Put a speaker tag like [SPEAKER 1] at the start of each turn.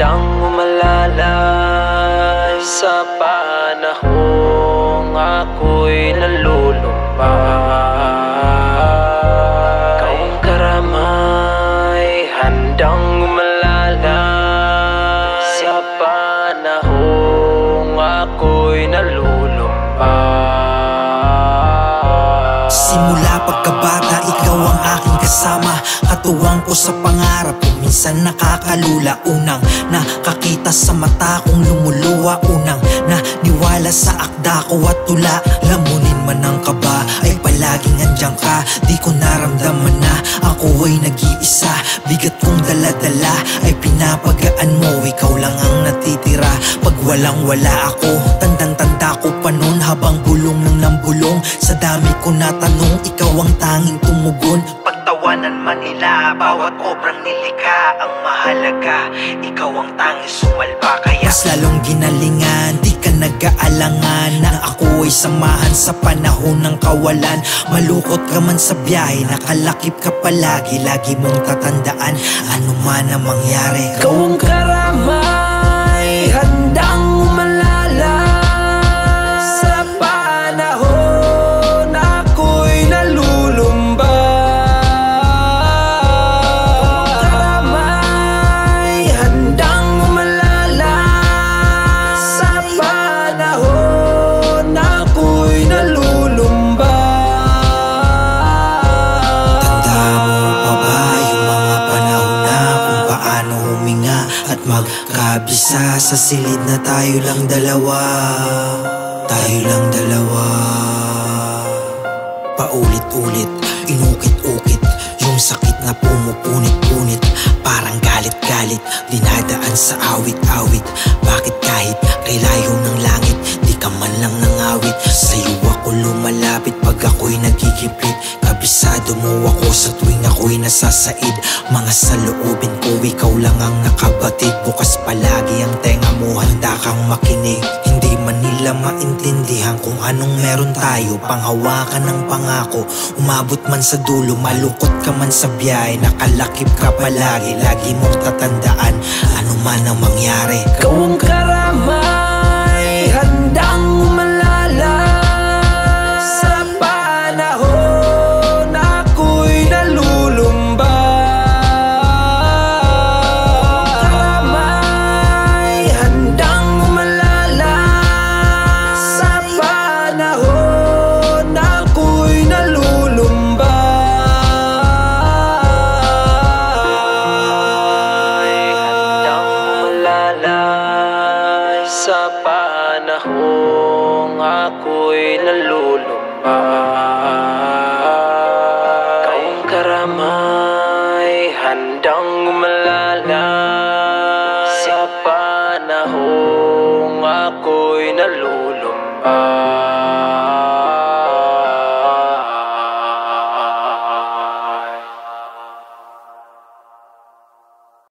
[SPEAKER 1] handang umalalay sa panahong ako'y nalulumbay. Kung karamay handang umalalay sa panahong ako'y nalulumbay.
[SPEAKER 2] Simula pagkabata, ikaw ang aking kasama, katuwang ko sa pangarap ko, minsan nakakalula. Unang nakakita sa mata kong lumuluwa, unang naniwala sa akda ko at tula. Lamunin man ang kaba ay palaging andyan ka, di ko naramdaman na ako ay nag-iisa. Bigat kong daladala ay pinapagaan mo, ikaw lang ang natitira pag walang wala ako. Tandang-tanda ko pa nun habang bulong ng nambulong, sa dami ko natanong, ikaw ang tanging tumugon. Pagtawanan man nila, bawat obrang nilikha, ang mahalaga, ikaw ang tanging sumalba. Kaya mas lalong ginalingan, di ka nag-aalangan na ako ay samahan sa panahon ng kawalan. Malukot ka man sa biyahe, nakalakip ka palagi, lagi mong tatandaan, ano man ang mangyari.
[SPEAKER 1] Ikaw ang karamay, handang umalalay sa panahon ako'y nalulumbay. Ikaw ang karamay, handang umalalay sa panahon ako'y nalulumbay.
[SPEAKER 2] Tanda mo pa ba yung mga panahon na kung paano huminga at magkabisa sa silid na tayo lang dalawa, tayo lang dalawa. Paulit-ulit, inukit-ukit yung sakit na pumupunit-punit, parang galit-galit, dinadaan sa awit-awit. Bakit kahit kay layo ng langit, di ka man lang nangawit? Sa'yo ako lumalapit pag ako'y nagigipit, kabisado mo ako sa tuwing ako'y nasasaid. Mga saloobin ko, ikaw lang ang nakabatid, bukas palagi ang tenga mo, handa kang makinig. Hindi man nila maintindihan kung anong meron tayo, panghawakan ng pangako, umabot man sa dulo, malukot ka man sa biyahe, nakalakip ka palagi, lagi mong tatandaan, ano man ang mangyari.
[SPEAKER 1] Ikaw ang karamay, handang umalalay sa panahon ako'y nalulumbay. Ikaw ang karamay, handang umalalay sa panahon ako'y nalulumbay. Handang umalalay sa panahong ako'y nalulumbay. Ikaw ang karamay, handang umalalay sa panahong ako'y nalulumbay.